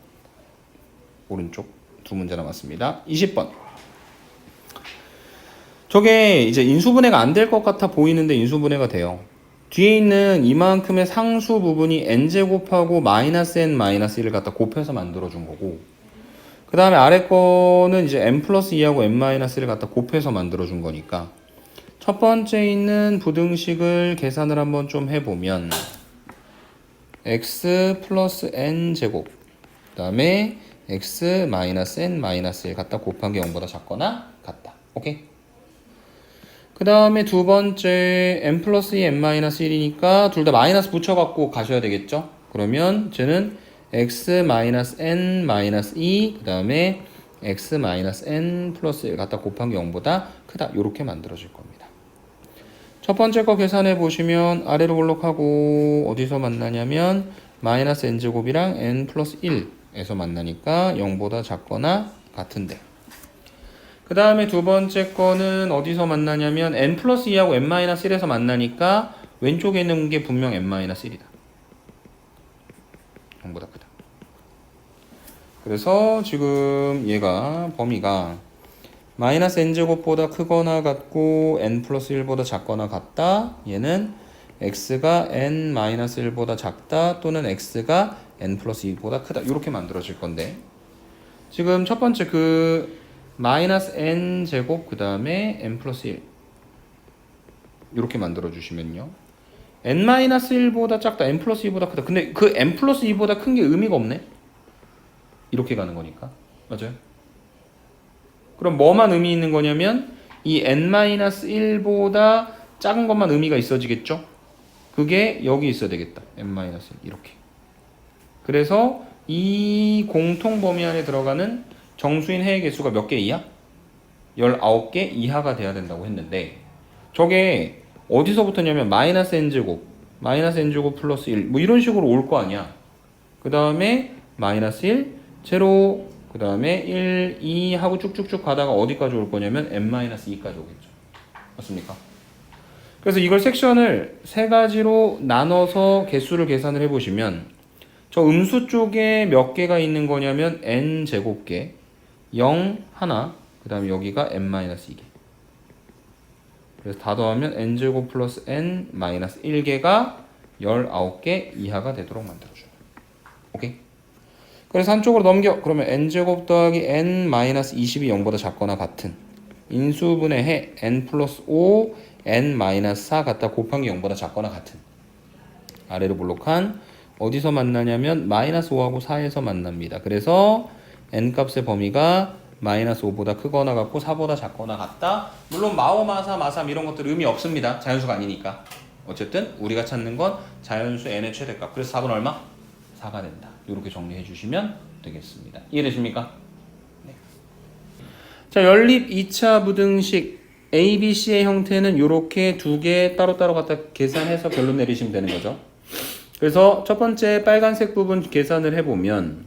오른쪽 두 문제 남았습니다. 20번 저게 이제 인수분해가 안 될 것 같아 보이는데 인수분해가 돼요. 뒤에 있는 이만큼의 상수 부분이 n제곱하고 마이너스 n 마이너스 1을 갖다 곱해서 만들어준 거고, 그 다음에 아래 거는 이제 n 플러스 2하고 n 마이너스 1을 갖다 곱해서 만들어준 거니까, 첫 번째 있는 부등식을 계산을 한번 좀 해보면 x 플러스 n 제곱, 그 다음에 x 마이너스 n 마이너스 1 갖다 곱한 게 0보다 작거나 같다. 오케이? 그 다음에 두 번째 n 플러스 2 n 마이너스 1이니까 둘 다 마이너스 붙여갖고 가셔야 되겠죠? 그러면 쟤는 x 마이너스 n 마이너스 2, 그 다음에 x 마이너스 n 플러스 1 갖다 곱한 게 0보다 크다. 이렇게 만들어질 겁니다. 첫 번째 거 계산해 보시면 아래로 볼록하고 어디서 만나냐면 마이너스 n제곱이랑 n 플러스 1에서 만나니까 0보다 작거나 같은데, 그 다음에 두 번째 거는 어디서 만나냐면 n 플러스 2하고 n 마이너스 1에서 만나니까 왼쪽에 있는 게 분명 n 마이너스 1이다. 0보다 크다. 그래서 지금 얘가 범위가 마이너스 n제곱보다 크거나 같고 n 플러스 1보다 작거나 같다. 얘는 x가 n 마이너스 1보다 작다 또는 x가 n 플러스 2보다 크다. 이렇게 만들어질 건데, 지금 첫 번째 그 마이너스 n 제곱 그 다음에 n 플러스 1 이렇게 만들어 주시면요, n 마이너스 1보다 작다, n 플러스 2보다 크다. 근데 그 n 플러스 2보다 큰 게 의미가 없네. 이렇게 가는 거니까. 맞아요? 그럼 뭐만 의미 있는 거냐면 이 n 마이너스 1보다 작은 것만 의미가 있어지겠죠? 그게 여기 있어야 되겠다. n 마이너스 1 이렇게. 그래서 이 공통 범위 안에 들어가는 정수인 해의 개수가 몇 개 이하? 19개 이하가 돼야 된다고 했는데, 저게 어디서부터냐면 마이너스 n제곱, 마이너스 n제곱 플러스 1 뭐 이런 식으로 올 거 아니야. 그 다음에 마이너스 1, 제로, 그 다음에 1, 2 하고 쭉쭉쭉 가다가 어디까지 올 거냐면 n-2까지 오겠죠. 맞습니까? 그래서 이걸 섹션을 세 가지로 나눠서 개수를 계산을 해보시면 저 음수 쪽에 몇 개가 있는 거냐면 n제곱개, 0 하나, 그 다음에 여기가 n-2개. 그래서 다 더하면 n제곱 플러스 n 마이너스 1개가 19개 이하가 되도록 만들어줘요. 오케이? 그래서 한쪽으로 넘겨. 그러면 n제곱 더하기 n 마이너스 20이 0보다 작거나 같은 인수분해 해 n 플러스 5 n 마이너스 4 갖다 곱한 게 0보다 작거나 같은, 아래로 볼록한 어디서 만나냐면 마이너스 5하고 4에서 만납니다. 그래서 n 값의 범위가 마이너스 5보다 크거나 같고 4보다 작거나 같다. 물론 마오, 마사, 마삼 이런 것들 의미 없습니다. 자연수가 아니니까. 어쨌든 우리가 찾는 건 자연수 n의 최대값. 그래서 4분 얼마? 4가 된다. 이렇게 정리해 주시면 되겠습니다. 이해되십니까? 네. 자, 연립 2차 부등식 A, B, C의 형태는 이렇게 두 개 따로따로 갖다 계산해서 결론 내리시면 되는 거죠. 그래서 첫 번째 빨간색 부분 계산을 해보면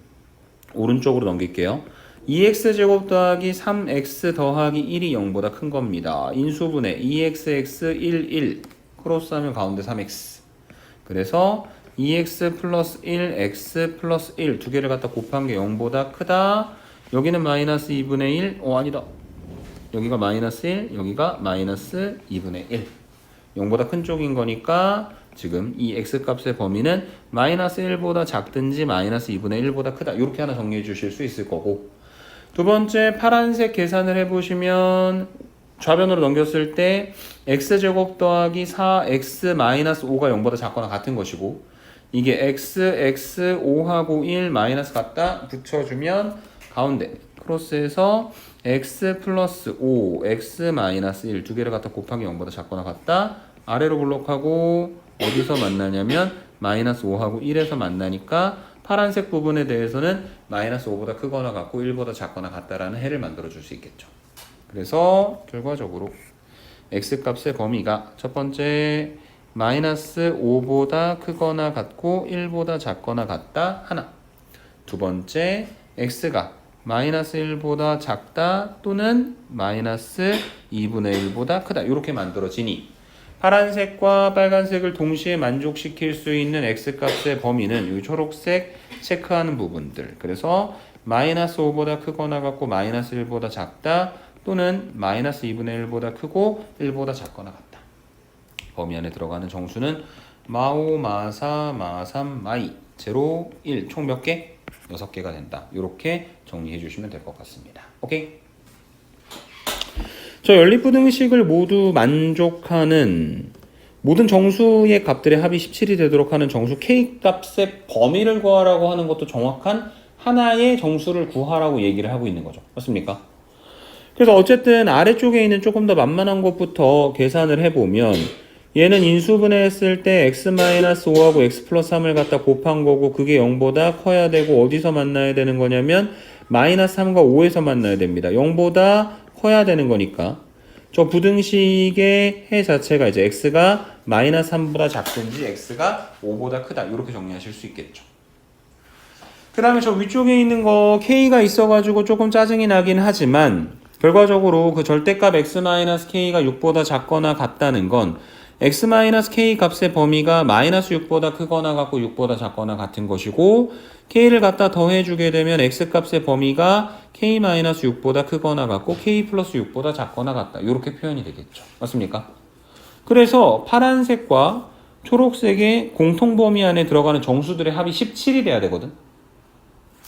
오른쪽으로 넘길게요. 2x제곱 더하기 3x 더하기 1이 0보다 큰 겁니다. 인수분해 2xx 1, 1 크로스하면 가운데 3x. 그래서 2x 플러스 1, x 플러스 1 두 개를 갖다 곱한 게 0보다 크다. 여기는 마이너스 2분의 1. 아니다. 여기가 마이너스 1, 여기가 마이너스 2분의 1. 0보다 큰 쪽인 거니까 지금 이 x값의 범위는 마이너스 1보다 작든지 마이너스 2분의 1보다 크다. 이렇게 하나 정리해 주실 수 있을 거고, 두 번째 파란색 계산을 해보시면 좌변으로 넘겼을 때 x제곱 더하기 4x 마이너스 5가 0보다 작거나 같은 것이고, 이게 x, x, 5하고 1 마이너스 갖다 붙여주면 가운데 크로스해서 x 플러스 5, x 마이너스 1 두 개를 갖다 곱하기 0보다 작거나 같다. 아래로 블록하고 어디서 만나냐면 마이너스 5하고 1에서 만나니까 파란색 부분에 대해서는 마이너스 5보다 크거나 같고 1보다 작거나 같다라는 해를 만들어 줄 수 있겠죠. 그래서 결과적으로 x값의 범위가 첫 번째 마이너스 5보다 크거나 같고 1보다 작거나 같다 하나, 두 번째 x가 마이너스 1보다 작다 또는 마이너스 2분의 1보다 크다 이렇게 만들어지니 파란색과 빨간색을 동시에 만족시킬 수 있는 x값의 범위는 이 초록색 체크하는 부분들, 그래서 마이너스 5보다 크거나 같고 마이너스 1보다 작다 또는 마이너스 2분의 1보다 크고 1보다 작거나 같다. 범위 안에 들어가는 정수는 마5, 마4, 마3, 마2 0, 1 총 몇 개? 6개가 된다. 이렇게 정리해 주시면 될 것 같습니다. 오케이? 저 연립부등식을 모두 만족하는 모든 정수의 값들의 합이 17이 되도록 하는 정수 K 값의 범위를 구하라고 하는 것도 정확한 하나의 정수를 구하라고 얘기를 하고 있는 거죠. 맞습니까? 그래서 어쨌든 아래쪽에 있는 조금 더 만만한 것부터 계산을 해보면 얘는 인수분해했을 때 x-5하고 x 플러스 3을 갖다 곱한 거고 그게 0보다 커야 되고 어디서 만나야 되는 거냐면 마이너스 3과 5에서 만나야 됩니다. 0보다 커야 되는 거니까 저 부등식의 해 자체가 이제 x가 마이너스 3보다 작든지 x가 5보다 크다 이렇게 정리하실 수 있겠죠. 그 다음에 저 위쪽에 있는 거 k가 있어가지고 조금 짜증이 나긴 하지만 결과적으로 그 절대값 x-k가 6보다 작거나 같다는 건 x-k 값의 범위가 마이너스 6보다 크거나 같고 6보다 작거나 같은 것이고 k를 갖다 더해주게 되면 x 값의 범위가 k-6보다 크거나 같고 k 플러스 6보다 작거나 같다. 이렇게 표현이 되겠죠. 맞습니까? 그래서 파란색과 초록색의 공통범위 안에 들어가는 정수들의 합이 17이 돼야 되거든.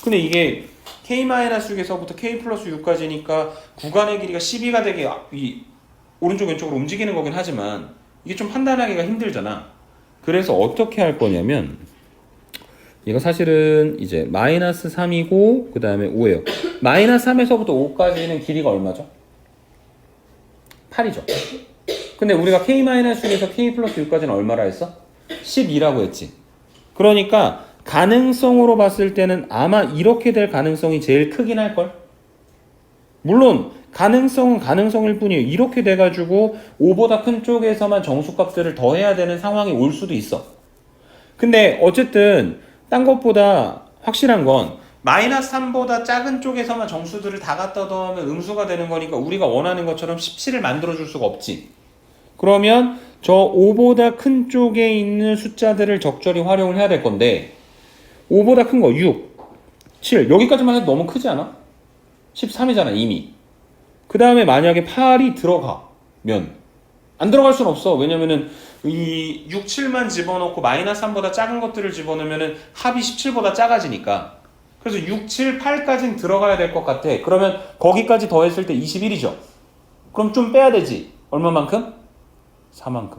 근데 이게 k-6에서부터 k 플러스 6까지니까 구간의 길이가 12가 되게 이 오른쪽 왼쪽으로 움직이는 거긴 하지만 이게 좀 판단하기가 힘들잖아. 그래서 어떻게 할 거냐면 이거 사실은 이제 마이너스 3이고 그 다음에 5예요. 마이너스 3에서부터 5까지는 길이가 얼마죠? 8이죠. 근데 우리가 k-6에서 k 플러스 6까지는 얼마라 했어? 12라고 했지. 그러니까 가능성으로 봤을 때는 아마 이렇게 될 가능성이 제일 크긴 할걸? 물론 가능성은 가능성일 뿐이에요. 이렇게 돼가지고 5보다 큰 쪽에서만 정수값들을 더해야 되는 상황이 올 수도 있어. 근데 어쨌든 딴 것보다 확실한 건 마이너스 3보다 작은 쪽에서만 정수들을 다 갖다 더하면 음수가 되는 거니까 우리가 원하는 것처럼 17을 만들어줄 수가 없지. 그러면 저 5보다 큰 쪽에 있는 숫자들을 적절히 활용을 해야 될 건데 5보다 큰 거 6, 7 여기까지만 해도 너무 크지 않아? 13이잖아 이미. 그 다음에 만약에 8이 들어가면 안 들어갈 수는 없어. 왜냐면은 이 6, 7만 집어넣고 마이너스 3보다 작은 것들을 집어넣으면은 합이 17보다 작아지니까. 그래서 6, 7, 8까지는 들어가야 될 것 같아. 그러면 거기까지 더했을 때 21이죠. 그럼 좀 빼야 되지. 얼마만큼? 4만큼.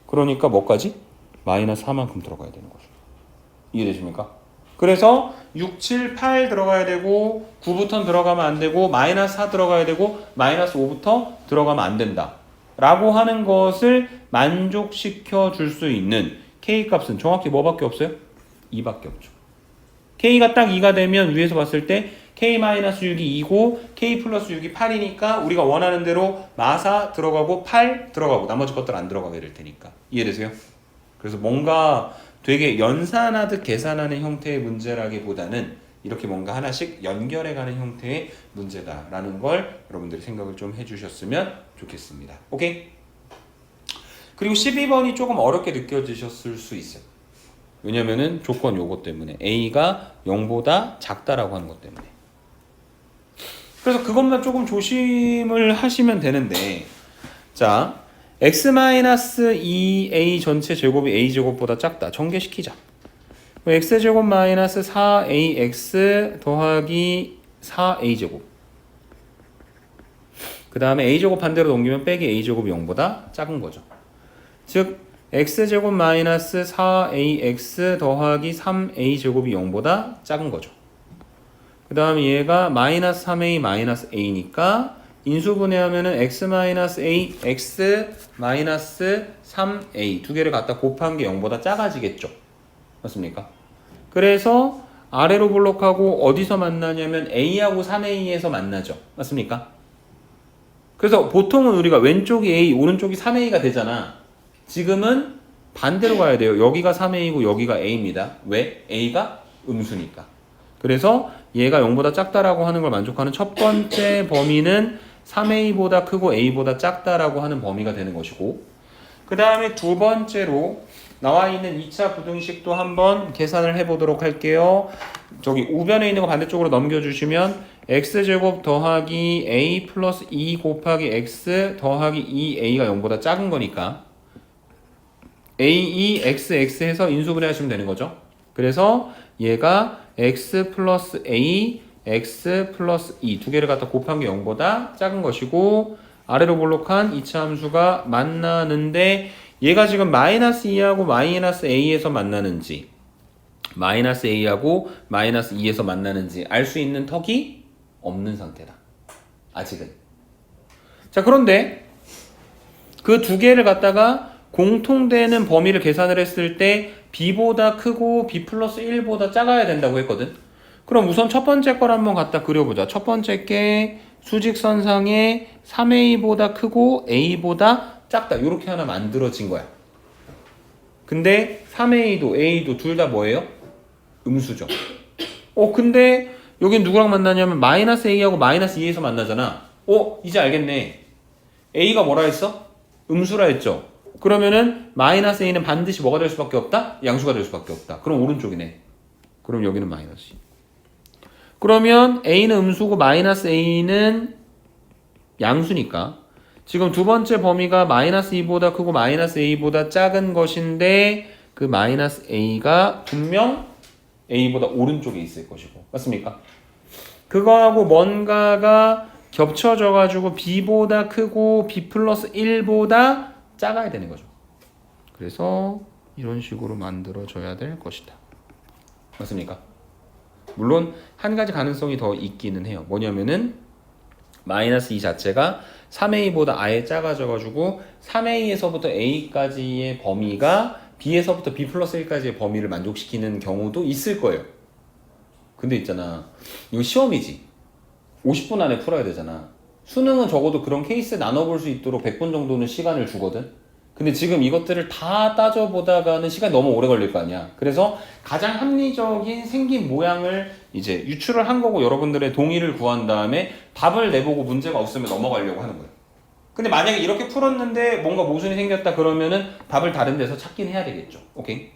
그러니까 뭐까지? 마이너스 4만큼 들어가야 되는 거죠. 이해되십니까? 그래서 6, 7, 8 들어가야 되고 9부터는 들어가면 안 되고 마이너스 4 들어가야 되고 마이너스 5부터 들어가면 안 된다 라고 하는 것을 만족시켜 줄 수 있는 K값은 정확히 뭐밖에 없어요? 2밖에 없죠. K가 딱 2가 되면 위에서 봤을 때 K-6이 2고 K 플러스 6이 8이니까 우리가 원하는 대로 마4 들어가고 8 들어가고 나머지 것들 안 들어가게 될 테니까. 이해되세요? 그래서 뭔가 되게 연산하듯 계산하는 형태의 문제라기보다는 이렇게 뭔가 하나씩 연결해가는 형태의 문제다라는 걸 여러분들이 생각을 좀 해주셨으면 좋겠습니다. 오케이? 그리고 12번이 조금 어렵게 느껴지셨을 수 있어요. 왜냐면은 조건 요거 때문에 A가 0보다 작다라고 하는 것 때문에. 그래서 그것만 조금 조심을 하시면 되는데 자 x-2a 전체 제곱이 a제곱보다 작다. 전개시키자. x제곱 마이너스 4ax 더하기 4a제곱. 그 다음에 a제곱 반대로 넘기면 빼기 a제곱이 0보다 작은 거죠. 즉 x제곱 마이너스 4ax 더하기 3a제곱이 0보다 작은 거죠. 그 다음에 얘가 마이너스 3a 마이너스 a니까 인수분해하면은 x-a, x-3a 두 개를 갖다 곱한 게 0보다 작아지겠죠. 맞습니까? 그래서 아래로 블록하고 어디서 만나냐면 a하고 3a에서 만나죠. 맞습니까? 그래서 보통은 우리가 왼쪽이 a, 오른쪽이 3a가 되잖아. 지금은 반대로 가야 돼요. 여기가 3a고 여기가 a입니다. 왜? a가 음수니까. 그래서 얘가 0보다 작다라고 하는 걸 만족하는 첫 번째 범위는 3a보다 크고 a보다 작다라고 하는 범위가 되는 것이고 그 다음에 두 번째로 나와 있는 2차 부등식도 한번 계산을 해보도록 할게요. 저기 우변에 있는 거 반대쪽으로 넘겨주시면 x제곱 더하기 a 플러스 2 곱하기 x 더하기 2a가 0보다 작은 거니까 a2 xx 해서 인수분해 하시면 되는 거죠. 그래서 얘가 x 플러스 a x 플러스 2 두 개를 갖다 곱한 게 0보다 작은 것이고 아래로 볼록한 2차 함수가 만나는데 얘가 지금 마이너스 2하고 마이너스 a에서 만나는지 마이너스 a하고 마이너스 2에서 만나는지 알 수 있는 턱이 없는 상태다. 아직은. 자, 그런데 그 두 개를 갖다가 공통되는 범위를 계산을 했을 때 b보다 크고 b 플러스 1보다 작아야 된다고 했거든. 그럼 우선 첫 번째 걸 한번 갖다 그려보자. 첫 번째 게 수직선상에 3a보다 크고 a보다 작다. 이렇게 하나 만들어진 거야. 근데 3a도 a도 둘 다 뭐예요? 음수죠. 근데 여긴 누구랑 만나냐면 마이너스 a하고 마이너스 2에서 만나잖아. 이제 알겠네. a가 뭐라 했어? 음수라 했죠. 그러면은 마이너스 a는 반드시 뭐가 될 수밖에 없다? 양수가 될 수밖에 없다. 그럼 오른쪽이네. 그럼 여기는 마이너스 2. 그러면 a는 음수고 마이너스 a는 양수니까 지금 두 번째 범위가 마이너스 2보다 크고 마이너스 a보다 작은 것인데 그 마이너스 a가 분명 a보다 오른쪽에 있을 것이고 맞습니까? 그거하고 뭔가가 겹쳐져 가지고 b보다 크고 b 플러스 1보다 작아야 되는 거죠. 그래서 이런 식으로 만들어져야 될 것이다. 맞습니까? 물론 한 가지 가능성이 더 있기는 해요. 뭐냐면은 마이너스 2 자체가 3a보다 아예 작아져 가지고 3a에서부터 a까지의 범위가 b에서부터 b 플러스 1까지의 범위를 만족시키는 경우도 있을 거예요. 근데 있잖아, 이거 시험이지. 50분 안에 풀어야 되잖아. 수능은 적어도 그런 케이스 나눠볼 수 있도록 100분 정도는 시간을 주거든. 근데 지금 이것들을 다 따져보다가는 시간이 너무 오래 걸릴 거 아니야. 그래서 가장 합리적인 생긴 모양을 이제 유출을 한 거고 여러분들의 동의를 구한 다음에 답을 내보고 문제가 없으면 넘어가려고 하는 거예요. 근데 만약에 이렇게 풀었는데 뭔가 모순이 생겼다 그러면은 답을 다른 데서 찾긴 해야 되겠죠. 오케이?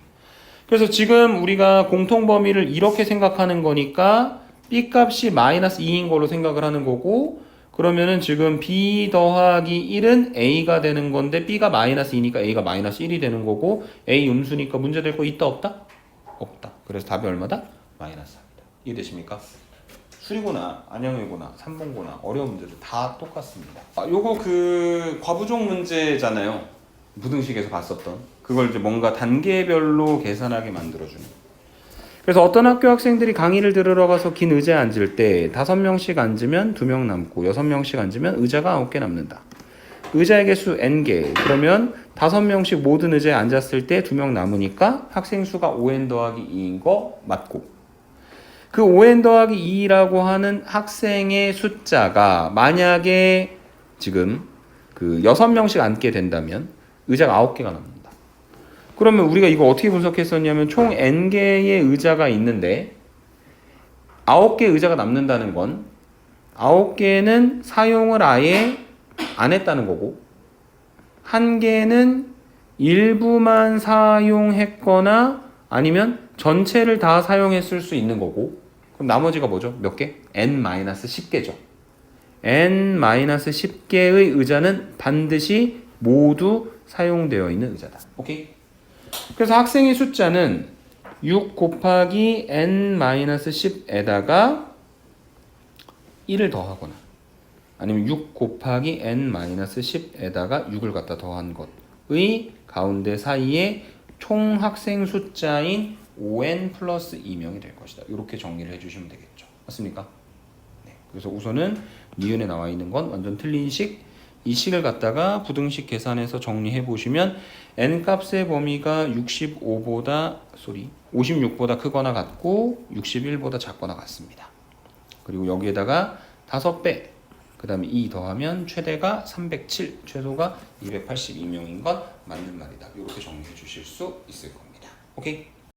그래서 지금 우리가 공통 범위를 이렇게 생각하는 거니까 b 값이 마이너스 2인 걸로 생각을 하는 거고 그러면은 지금 b 더하기 1은 a가 되는 건데 b가 마이너스 2니까 a가 마이너스 1이 되는 거고 a 음수니까 문제 될 거 있다 없다? 없다. 그래서 답이 얼마다? 마이너스 4입니다. 이해되십니까? 수리고나 안형외고나 삼봉고나 어려운 문제들 다 똑같습니다. 요거 그 과부족 문제잖아요. 부등식에서 봤었던 그걸 이제 뭔가 단계별로 계산하게 만들어주는. 그래서 어떤 학교 학생들이 강의를 들으러 가서 긴 의자에 앉을 때 5명씩 앉으면 2명 남고 6명씩 앉으면 의자가 9개 남는다. 의자의 개수 n개. 그러면 5명씩 모든 의자에 앉았을 때 2명 남으니까 학생 수가 5n 더하기 2인 거 맞고 그 5n 더하기 2라고 하는 학생의 숫자가 만약에 지금 그 6명씩 앉게 된다면 의자가 9개가 남는다. 그러면 우리가 이거 어떻게 분석했었냐면 총 n개의 의자가 있는데 9개 의자가 남는다는 건 9개는 사용을 아예 안 했다는 거고 1개는 일부만 사용했거나 아니면 전체를 다 사용했을 수 있는 거고 그럼 나머지가 뭐죠? 몇 개? n-10개죠. n-10개의 의자는 반드시 모두 사용되어 있는 의자다. 오케이? 그래서 학생의 숫자는 6 곱하기 n-10에다가 1을 더하거나 아니면 6 곱하기 n-10에다가 6을 갖다 더한 것의 가운데 사이에 총 학생 숫자인 5n 플러스 2명이 될 것이다. 이렇게 정리를 해주시면 되겠죠. 맞습니까? 네. 그래서 우선은 니은에 나와 있는 건 완전 틀린 식. 이 식을 갖다가 부등식 계산해서 정리해 보시면 n 값의 범위가 56보다 크거나 같고 61보다 작거나 같습니다. 그리고 여기에다가 5배 그 다음에 2 더하면 최대가 307 최소가 282명인 건 맞는 말이다. 이렇게 정리해 주실 수 있을 겁니다. 오케이?